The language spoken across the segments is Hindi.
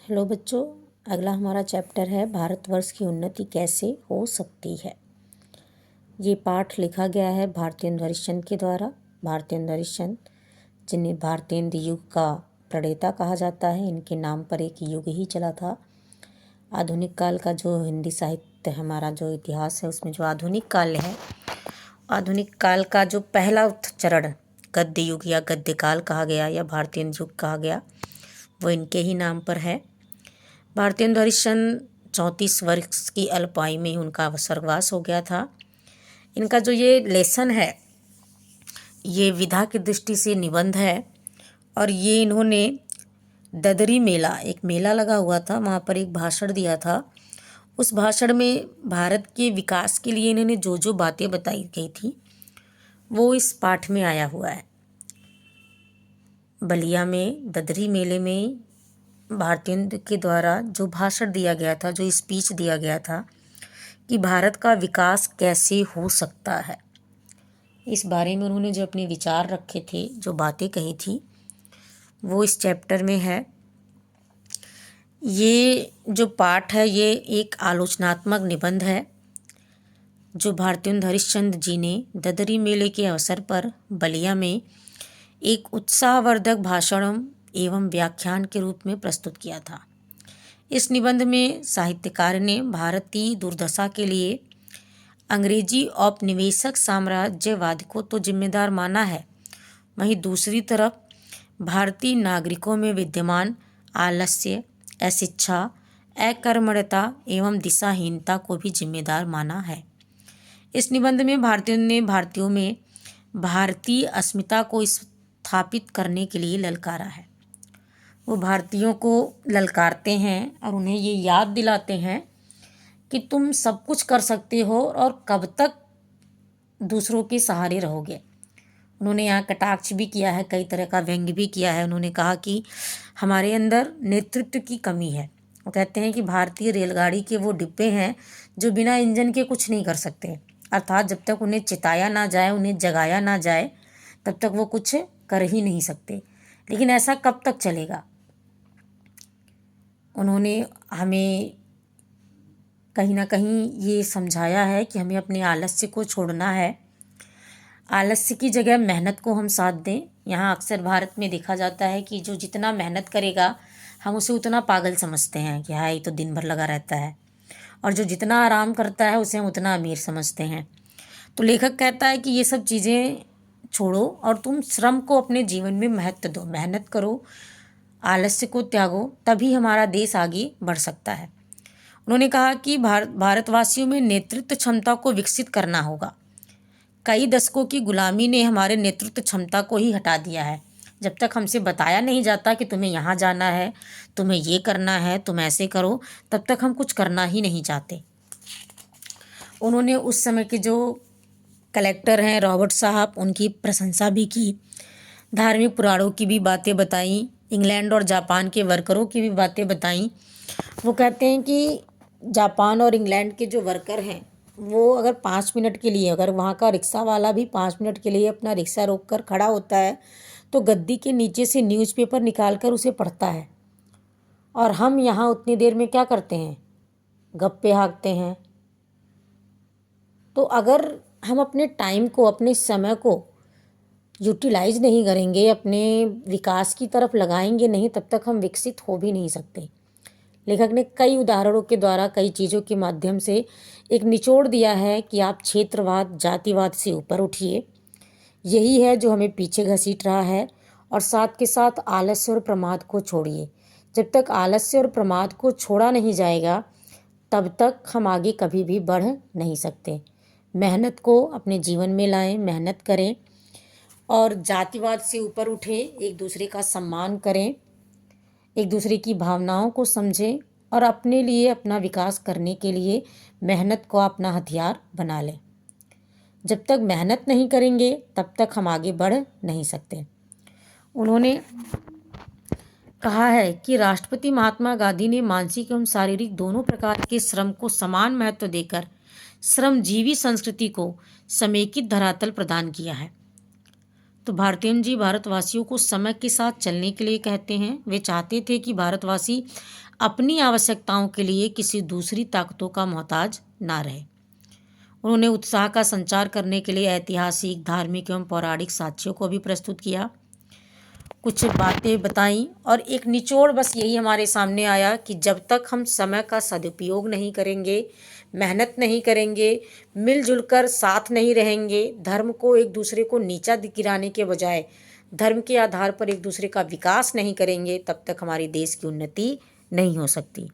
हेलो बच्चों, अगला हमारा चैप्टर है भारतवर्ष की उन्नति कैसे हो सकती है। ये पाठ लिखा गया है भारतेंदु हरिश्चंद्र के द्वारा। भारतेंदु हरिश्चंद्र, जिन्हें भारतेंदु युग का प्रणेता कहा जाता है, इनके नाम पर एक युग ही चला था। आधुनिक काल का जो हिंदी साहित्य हमारा जो इतिहास है, उसमें जो आधुनिक काल है, आधुनिक काल का जो पहला चरण गद्य युग या गद्य काल कहा गया या भारतेंदु युग कहा गया, वो इनके ही नाम पर है। भारतेंदु हरिश्चंद्र 34 वर्ष की अल्पायु में उनका स्वर्गवास हो गया था। इनका जो ये लेसन है, ये विधा की दृष्टि से निबंध है और ये इन्होंने ददरी मेला, एक मेला लगा हुआ था, वहाँ पर एक भाषण दिया था। उस भाषण में भारत के विकास के लिए इन्होंने जो जो बातें बताई गई थी वो इस पाठ में आया हुआ है। बलिया में ददरी मेले में भारतेंदु के द्वारा जो भाषण दिया गया था, जो स्पीच दिया गया था कि भारत का विकास कैसे हो सकता है, इस बारे में उन्होंने जो अपने विचार रखे थे, जो बातें कही थी, वो इस चैप्टर में है। ये जो पाठ है, ये एक आलोचनात्मक निबंध है जो भारतेंदु हरिश्चंद्र जी ने ददरी मेले के अवसर पर बलिया में एक उत्साहवर्धक भाषण एवं व्याख्यान के रूप में प्रस्तुत किया था। इस निबंध में साहित्यकार ने भारतीय दुर्दशा के लिए अंग्रेजी औपनिवेशिक साम्राज्यवाद को तो जिम्मेदार माना है, वहीं दूसरी तरफ भारतीय नागरिकों में विद्यमान आलस्य, अशिक्षा, अकर्मण्यता एवं दिशाहीनता को भी जिम्मेदार माना है। इस निबंध में भारतीयों ने भारतीयों में भारतीय अस्मिता को स्थापित करने के लिए ललकारा है। वो भारतीयों को ललकारते हैं और उन्हें ये याद दिलाते हैं कि तुम सब कुछ कर सकते हो और कब तक दूसरों के सहारे रहोगे। उन्होंने यहाँ कटाक्ष भी किया है, कई तरह का व्यंग्य भी किया है। उन्होंने कहा कि हमारे अंदर नेतृत्व की कमी है। वो कहते हैं कि भारतीय रेलगाड़ी के वो डिब्बे हैं जो बिना इंजन के कुछ नहीं कर सकते, अर्थात जब तक उन्हें चिताया ना जाए, उन्हें जगाया ना जाए, तब तक वो कुछ कर ही नहीं सकते। लेकिन ऐसा कब तक चलेगा? उन्होंने हमें कहीं ना कहीं ये समझाया है कि हमें अपने आलस्य को छोड़ना है, आलस्य की जगह मेहनत को हम साथ दें। यहाँ अक्सर भारत में देखा जाता है कि जो जितना मेहनत करेगा हम उसे उतना पागल समझते हैं कि हाँ, ये तो दिन भर लगा रहता है, और जो जितना आराम करता है उसे हम उतना अमीर समझते हैं। तो लेखक कहता है कि ये सब चीज़ें छोड़ो और तुम श्रम को अपने जीवन में महत्व दो, मेहनत करो, आलस्य को त्यागो, तभी हमारा देश आगे बढ़ सकता है। उन्होंने कहा कि भारतवासियों में नेतृत्व क्षमता को विकसित करना होगा। कई दशकों की गुलामी ने हमारे नेतृत्व क्षमता को ही हटा दिया है। जब तक हमसे बताया नहीं जाता कि तुम्हें यहाँ जाना है, तुम्हें ये करना है, तुम ऐसे करो, तब तक हम कुछ करना ही नहीं चाहते। उन्होंने उस समय के जो कलेक्टर हैं रॉबर्ट साहब, उनकी प्रशंसा भी की, धार्मिक पुराणों की भी बातें बताई, इंग्लैंड और जापान के वर्करों की भी बातें बताई। वो कहते हैं कि जापान और इंग्लैंड के जो वर्कर हैं, वो अगर 5 मिनट के लिए, अगर वहाँ का रिक्शा वाला भी 5 मिनट के लिए अपना रिक्शा रोक कर खड़ा होता है तो गद्दी के नीचे से न्यूज़पेपर निकाल कर उसे पढ़ता है। और हम यहाँ उतनी देर में क्या करते हैं? गप्पे हाँकते हैं। तो अगर हम अपने टाइम को, अपने समय को यूटिलाइज नहीं करेंगे, अपने विकास की तरफ लगाएंगे नहीं, तब तक हम विकसित हो भी नहीं सकते। लेखक ने कई उदाहरणों के द्वारा, कई चीज़ों के माध्यम से एक निचोड़ दिया है कि आप क्षेत्रवाद, जातिवाद से ऊपर उठिए। यही है जो हमें पीछे घसीट रहा है, और साथ के साथ आलस्य और प्रमाद को छोड़िए। जब तक आलस्य और प्रमाद को छोड़ा नहीं जाएगा, तब तक हम आगे कभी भी बढ़ नहीं सकते। मेहनत को अपने जीवन में लाएं, मेहनत करें और जातिवाद से ऊपर उठें, एक दूसरे का सम्मान करें, एक दूसरे की भावनाओं को समझें और अपने लिए, अपना विकास करने के लिए मेहनत को अपना हथियार बना लें। जब तक मेहनत नहीं करेंगे तब तक हम आगे बढ़ नहीं सकते। उन्होंने कहा है कि राष्ट्रपति महात्मा गांधी ने मानसिक एवं शारीरिक दोनों प्रकार के श्रम को समान महत्व देकर श्रमजीवी संस्कृति को समेकित धरातल प्रदान किया है। तो भारतेंद्र जी भारतवासियों को समय के साथ चलने के लिए कहते हैं। वे चाहते थे कि भारतवासी अपनी आवश्यकताओं के लिए किसी दूसरी ताकतों का मोहताज ना रहे। उन्होंने उत्साह का संचार करने के लिए ऐतिहासिक, धार्मिक एवं पौराणिक साक्ष्यों को भी प्रस्तुत किया, कुछ बातें बताई और एक निचोड़ बस यही हमारे सामने आया कि जब तक हम समय का सदुपयोग नहीं करेंगे, मेहनत नहीं करेंगे, मिलजुल कर साथ नहीं रहेंगे, धर्म को एक दूसरे को नीचा गिराने के बजाय धर्म के आधार पर एक दूसरे का विकास नहीं करेंगे, तब तक हमारे देश की उन्नति नहीं हो सकती।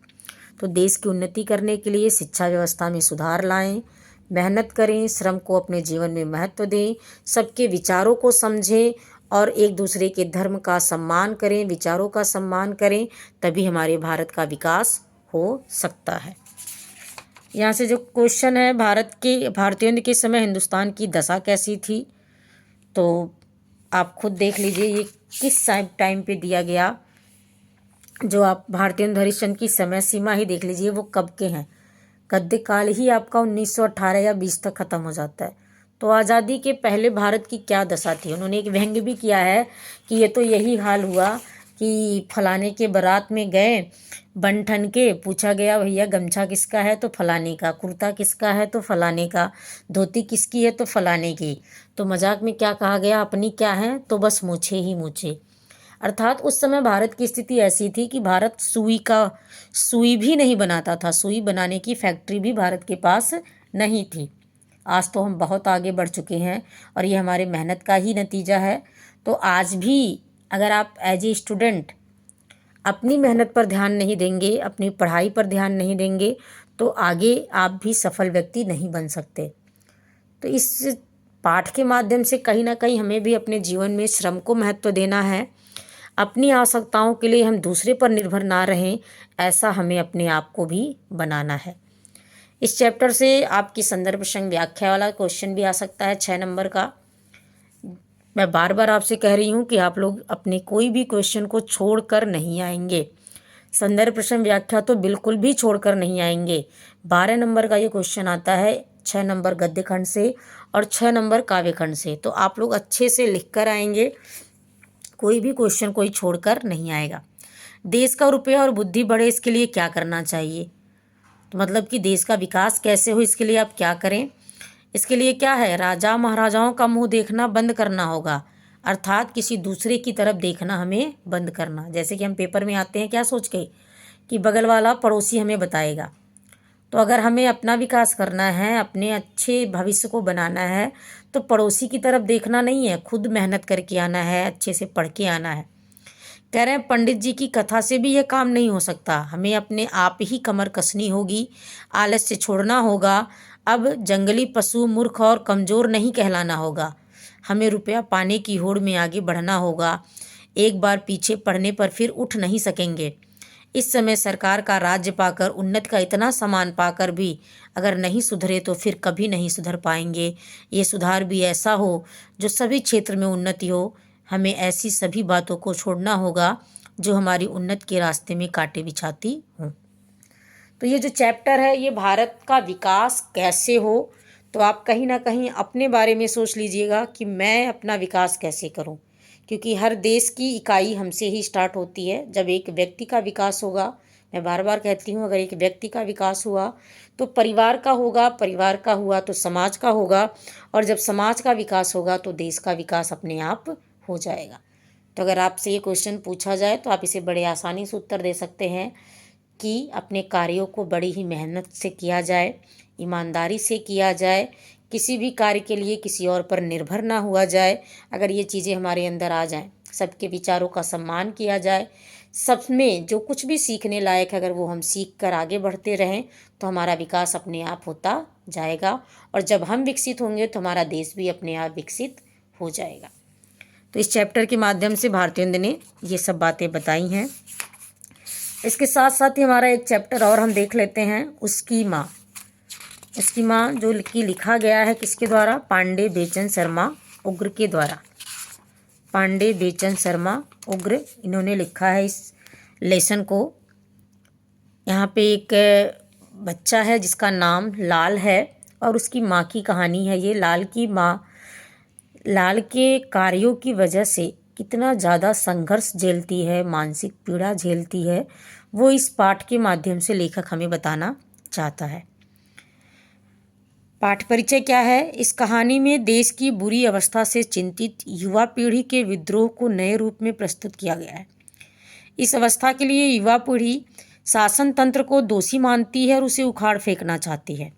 तो देश की उन्नति करने के लिए शिक्षा व्यवस्था में सुधार लाएं, मेहनत करें, श्रम को अपने जीवन में महत्व दें, सबके विचारों को समझें और एक दूसरे के धर्म का सम्मान करें, विचारों का सम्मान करें, तभी हमारे भारत का विकास हो सकता है। यहाँ से जो क्वेश्चन है, भारतीयों के समय हिंदुस्तान की दशा कैसी थी, तो आप खुद देख लीजिए ये किस टाइम पे दिया गया। जो आप भारतेंद्र हरिश्चंद्र की समय सीमा ही देख लीजिए, वो कब के हैं। गद्य काल ही आपका 1918 या 20 तक ख़त्म हो जाता है। तो आज़ादी के पहले भारत की क्या दशा थी। उन्होंने एक व्यंग्य भी किया है कि ये तो यही हाल हुआ कि फलाने के बारात में गए, बन ठन के पूछा गया भैया गमछा किसका है तो फलाने का, कुर्ता किसका है तो फलाने का, धोती किसकी है तो फलाने की। तो मजाक में क्या कहा गया, अपनी क्या है तो बस मूछे ही मूछे। अर्थात उस समय भारत की स्थिति ऐसी थी कि भारत सुई भी नहीं बनाता था, सुई बनाने की फैक्ट्री भी भारत के पास नहीं थी। आज तो हम बहुत आगे बढ़ चुके हैं और ये हमारे मेहनत का ही नतीजा है। तो आज भी अगर आप एज ए स्टूडेंट अपनी मेहनत पर ध्यान नहीं देंगे, अपनी पढ़ाई पर ध्यान नहीं देंगे, तो आगे आप भी सफल व्यक्ति नहीं बन सकते। तो इस पाठ के माध्यम से कहीं ना कहीं हमें भी अपने जीवन में श्रम को महत्व देना है। अपनी आवश्यकताओं के लिए हम दूसरे पर निर्भर ना रहें, ऐसा हमें अपने आप को भी बनाना है। इस चैप्टर से आपकी संदर्भ संग व्याख्या वाला क्वेश्चन भी आ सकता है 6 नंबर का। मैं बार बार आपसे कह रही हूँ कि आप लोग अपने कोई भी क्वेश्चन को छोड़कर नहीं आएंगे, संदर्भ प्रश्न व्याख्या तो बिल्कुल भी छोड़कर नहीं आएंगे। 12 नंबर का ये क्वेश्चन आता है, 6 नंबर गद्य खंड से और 6 नंबर काव्य खंड से। तो आप लोग अच्छे से लिख कर आएंगे, कोई भी क्वेश्चन कोई छोड़कर नहीं आएगा। देश का रुपया और बुद्धि बढ़े, इसके लिए क्या करना चाहिए। तो मतलब कि देश का विकास कैसे हो, इसके लिए आप क्या करें। इसके लिए क्या है, राजा महाराजाओं का मुंह देखना बंद करना होगा, अर्थात किसी दूसरे की तरफ देखना हमें बंद करना। जैसे कि हम पेपर में आते हैं क्या सोच के कि बगल वाला पड़ोसी हमें बताएगा। तो अगर हमें अपना विकास करना है, अपने अच्छे भविष्य को बनाना है, तो पड़ोसी की तरफ देखना नहीं है, खुद मेहनत करके आना है, अच्छे से पढ़ के आना है। कह रहे हैं पंडित जी की कथा से भी यह काम नहीं हो सकता, हमें अपने आप ही कमर कसनी होगी, आलस्य छोड़ना होगा। अब जंगली पशु, मूर्ख और कमज़ोर नहीं कहलाना होगा, हमें रुपया पाने की होड़ में आगे बढ़ना होगा। एक बार पीछे पड़ने पर फिर उठ नहीं सकेंगे। इस समय सरकार का राज्य पाकर, उन्नत का इतना सामान पाकर भी अगर नहीं सुधरे तो फिर कभी नहीं सुधर पाएंगे। ये सुधार भी ऐसा हो जो सभी क्षेत्र में उन्नति हो। हमें ऐसी सभी बातों को छोड़ना होगा जो हमारी उन्नति के रास्ते में कांटे बिछाती हों। तो ये जो चैप्टर है, ये भारत का विकास कैसे हो, तो आप कहीं ना कहीं अपने बारे में सोच लीजिएगा कि मैं अपना विकास कैसे करूं। क्योंकि हर देश की इकाई हमसे ही स्टार्ट होती है। जब एक व्यक्ति का विकास होगा, मैं बार बार कहती हूँ, अगर एक व्यक्ति का विकास हुआ तो परिवार का होगा, परिवार का हुआ तो समाज का होगा, और जब समाज का विकास होगा तो देश का विकास अपने आप हो जाएगा। तो अगर आपसे ये क्वेश्चन पूछा जाए तो आप इसे बड़े आसानी से उत्तर दे सकते हैं कि अपने कार्यों को बड़ी ही मेहनत से किया जाए, ईमानदारी से किया जाए, किसी भी कार्य के लिए किसी और पर निर्भर ना हुआ जाए। अगर ये चीज़ें हमारे अंदर आ जाएं, सबके विचारों का सम्मान किया जाए, सब में जो कुछ भी सीखने लायक है अगर वो हम सीख कर आगे बढ़ते रहें, तो हमारा विकास अपने आप होता जाएगा। और जब हम विकसित होंगे तो हमारा देश भी अपने आप विकसित हो जाएगा। तो इस चैप्टर के माध्यम से भारतेंद्र ने ये सब बातें बताई हैं। इसके साथ साथ ही हमारा एक चैप्टर और हम देख लेते हैं, उसकी माँ। उसकी माँ जो कि लिखा गया है किसके द्वारा, पांडे बेचन शर्मा उग्र के द्वारा। पांडे बेचन शर्मा उग्र इन्होंने लिखा है इस लेसन को। यहाँ पे एक बच्चा है जिसका नाम लाल है और उसकी माँ की कहानी है ये। लाल की माँ लाल के कार्यों की वजह से कितना ज़्यादा संघर्ष झेलती है, मानसिक पीड़ा झेलती है, वो इस पाठ के माध्यम से लेखक हमें बताना चाहता है। पाठ परिचय क्या है? इस कहानी में देश की बुरी अवस्था से चिंतित युवा पीढ़ी के विद्रोह को नए रूप में प्रस्तुत किया गया है। इस अवस्था के लिए युवा पीढ़ी शासन तंत्र को दोषी मानती है और उसे उखाड़ फेंकना चाहती है।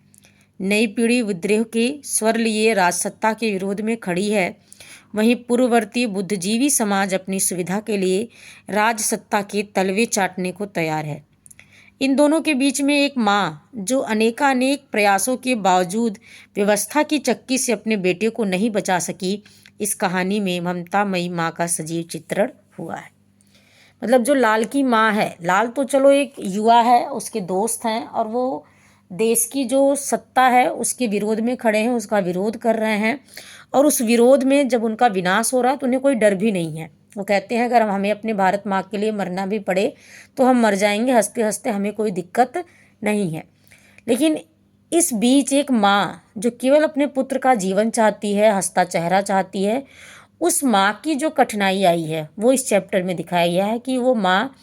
नई पीढ़ी विद्रोह के स्वर लिए राजसत्ता के विरोध में खड़ी है, वहीं पूर्ववर्ती बुद्धिजीवी समाज अपनी सुविधा के लिए राजसत्ता के तलवे चाटने को तैयार है। इन दोनों के बीच में एक माँ जो अनेकानेक प्रयासों के बावजूद व्यवस्था की चक्की से अपने बेटे को नहीं बचा सकी, इस कहानी में ममतामयी माँ का सजीव चित्रण हुआ है। मतलब जो लाल की माँ है, लाल तो चलो एक युवा है, उसके दोस्त हैं और वो देश की जो सत्ता है उसके विरोध में खड़े हैं, उसका विरोध कर रहे हैं। और उस विरोध में जब उनका विनाश हो रहा है तो उन्हें कोई डर भी नहीं है। वो कहते हैं अगर हमें अपने भारत माँ के लिए मरना भी पड़े तो हम मर जाएंगे हंसते हंसते, हमें कोई दिक्कत नहीं है। लेकिन इस बीच एक माँ जो केवल अपने पुत्र का जीवन चाहती है, हंसता चेहरा चाहती है, उस माँ की जो कठिनाई आई है वो इस चैप्टर में दिखाया गया है कि वो माँ,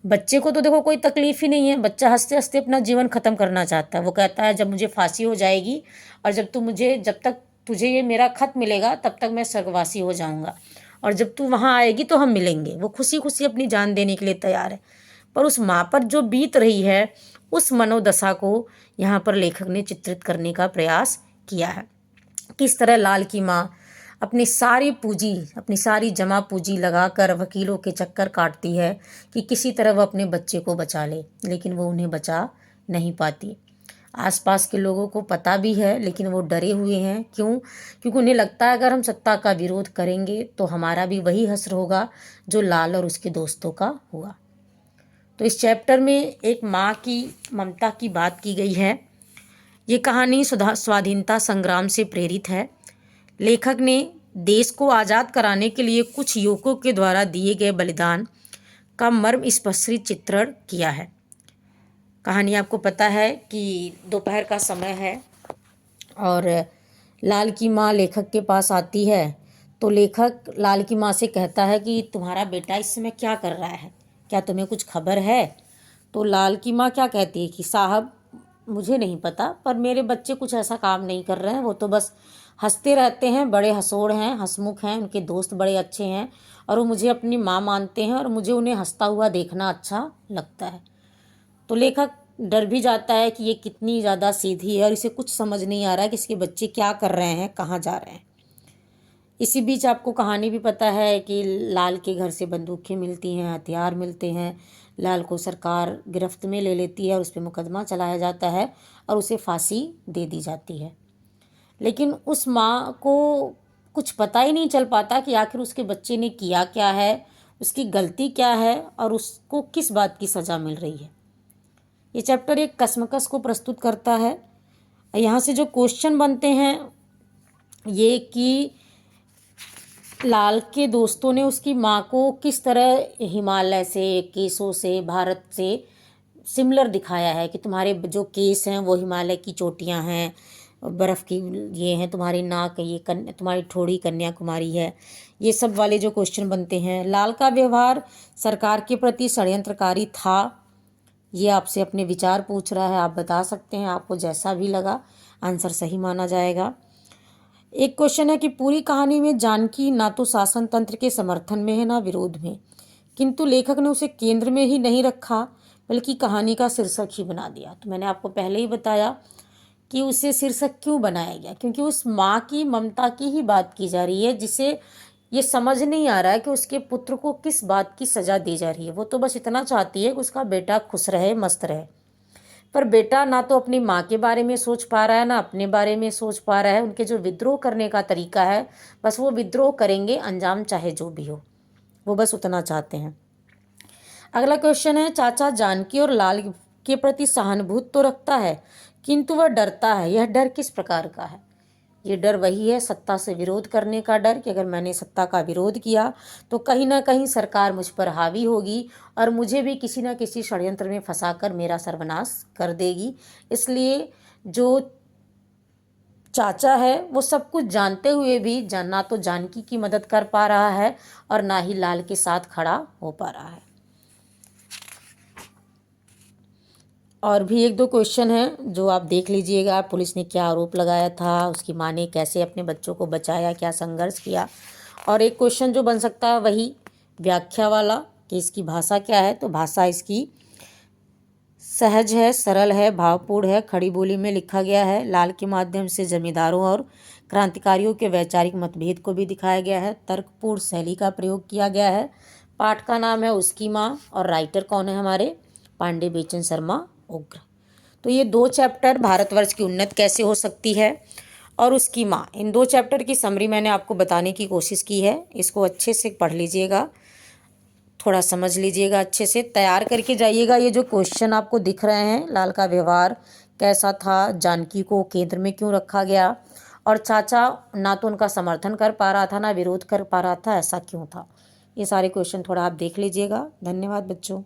बच्चे को तो देखो कोई तकलीफ ही नहीं है, बच्चा हंसते हंसते अपना जीवन ख़त्म करना चाहता है। वो कहता है जब मुझे फांसी हो जाएगी और जब तक तुझे ये मेरा खत मिलेगा तब तक मैं स्वर्गवासी हो जाऊंगा, और जब तू वहाँ आएगी तो हम मिलेंगे। वो खुशी खुशी अपनी जान देने के लिए तैयार है। पर उस माँ पर जो बीत रही है उस मनोदशा को यहाँ पर लेखक ने चित्रित करने का प्रयास किया है। किस तरह लाल की माँ अपनी सारी जमा पूंजी लगाकर वकीलों के चक्कर काटती है कि किसी तरह वो अपने बच्चे को बचा ले, लेकिन वो उन्हें बचा नहीं पाती। आसपास के लोगों को पता भी है लेकिन वो डरे हुए हैं। क्यों? क्योंकि उन्हें लगता है अगर हम सत्ता का विरोध करेंगे तो हमारा भी वही हश्र होगा जो लाल और उसके दोस्तों का हुआ। तो इस चैप्टर में एक माँ की ममता की बात की गई है। ये कहानी स्वाधीनता संग्राम से प्रेरित है। लेखक ने देश को आज़ाद कराने के लिए कुछ युवकों के द्वारा दिए गए बलिदान का मर्म स्पष्ट चित्रण किया है। कहानी आपको पता है कि दोपहर का समय है और लाल की माँ लेखक के पास आती है। तो लेखक लाल की माँ से कहता है कि तुम्हारा बेटा इस समय क्या कर रहा है, क्या तुम्हें कुछ खबर है? तो लाल की माँ क्या कहती है कि साहब मुझे नहीं पता, पर मेरे बच्चे कुछ ऐसा काम नहीं कर रहे हैं, वो तो बस हंसते रहते हैं, बड़े हंसोड़ हैं, हंसमुख हैं, उनके दोस्त बड़े अच्छे हैं और वो मुझे अपनी माँ मानते हैं और मुझे उन्हें हंसता हुआ देखना अच्छा लगता है। तो लेखक डर भी जाता है कि ये कितनी ज़्यादा सीधी है और इसे कुछ समझ नहीं आ रहा है कि इसके बच्चे क्या कर रहे हैं, कहाँ जा रहे हैं। इसी बीच आपको कहानी भी पता है कि लाल के घर से बंदूकें मिलती हैं, हथियार मिलते हैं। लाल को सरकार गिरफ्त में ले लेती है और उस पर मुकदमा चलाया जाता है और उसे फांसी दे दी जाती है। लेकिन उस माँ को कुछ पता ही नहीं चल पाता कि आखिर उसके बच्चे ने किया क्या है, उसकी गलती क्या है और उसको किस बात की सज़ा मिल रही है। ये चैप्टर एक कश्मकश को प्रस्तुत करता है। यहाँ से जो क्वेश्चन बनते हैं ये कि लाल के दोस्तों ने उसकी माँ को किस तरह हिमालय से, केसों से, भारत से सिमिलर दिखाया है कि तुम्हारे जो केस हैं वो हिमालय की चोटियाँ हैं, बर्फ़ की ये हैं, तुम्हारी नाक ये तुम्हारी ठोड़ी कन्याकुमारी है। ये सब वाले जो क्वेश्चन बनते हैं। लाल का व्यवहार सरकार के प्रति षड्यंत्रकारी था, ये आपसे अपने विचार पूछ रहा है, आप बता सकते हैं। आपको जैसा भी लगा आंसर सही माना जाएगा। एक क्वेश्चन है कि पूरी कहानी में जानकी ना तो शासन तंत्र के समर्थन में है ना विरोध में, किंतु लेखक ने उसे केंद्र में ही नहीं रखा बल्कि कहानी का शीर्षक ही बना दिया। तो मैंने आपको पहले ही बताया कि उसे शीर्षक क्यों बनाया गया, क्योंकि उस माँ की ममता की ही बात की जा रही है जिसे ये समझ नहीं आ रहा है कि उसके पुत्र को किस बात की सज़ा दी जा रही है। वो तो बस इतना चाहती है कि उसका बेटा खुश रहे, मस्त रहे। पर बेटा ना तो अपनी माँ के बारे में सोच पा रहा है ना अपने बारे में सोच पा रहा है। उनके जो विद्रोह करने का तरीका है, बस वो विद्रोह करेंगे, अंजाम चाहे जो भी हो, वो बस उतना चाहते हैं। अगला क्वेश्चन है, चाचा जानकी और लाल के प्रति सहानुभूति तो रखता है किंतु वह डरता है। यह डर किस प्रकार का है? ये डर वही है सत्ता से विरोध करने का डर कि अगर मैंने सत्ता का विरोध किया तो कहीं ना कहीं सरकार मुझ पर हावी होगी और मुझे भी किसी न किसी षड्यंत्र में फंसाकर मेरा सर्वनाश कर देगी। इसलिए जो चाचा है वो सब कुछ जानते हुए भी ना तो जानकी की मदद कर पा रहा है और ना ही लाल के साथ खड़ा हो पा रहा है। और भी एक दो क्वेश्चन हैं जो आप देख लीजिएगा। पुलिस ने क्या आरोप लगाया था, उसकी माँ ने कैसे अपने बच्चों को बचाया, क्या संघर्ष किया। और एक क्वेश्चन जो बन सकता है वही व्याख्या वाला कि इसकी भाषा क्या है। तो भाषा इसकी सहज है, सरल है, भावपूर्ण है, खड़ी बोली में लिखा गया है। लाल के माध्यम से जमींदारों और क्रांतिकारियों के वैचारिक मतभेद को भी दिखाया गया है। तर्कपूर्ण शैली का प्रयोग किया गया है। पाठ का नाम है उसकी माँ और राइटर कौन है हमारे, पांडे बेचन शर्मा उग्र। तो ये दो चैप्टर भारतवर्ष की उन्नत कैसे हो सकती है और उसकी माँ, इन दो चैप्टर की समरी मैंने आपको बताने की कोशिश की है। इसको अच्छे से पढ़ लीजिएगा, थोड़ा समझ लीजिएगा, अच्छे से तैयार करके जाइएगा। ये जो क्वेश्चन आपको दिख रहे हैं, लाल का व्यवहार कैसा था, जानकी को केंद्र में क्यों रखा गया, और चाचा ना तो उनका समर्थन कर पा रहा था ना विरोध कर पा रहा था, ऐसा क्यों था। ये सारे क्वेश्चन थोड़ा आप देख लीजिएगा। धन्यवाद बच्चों।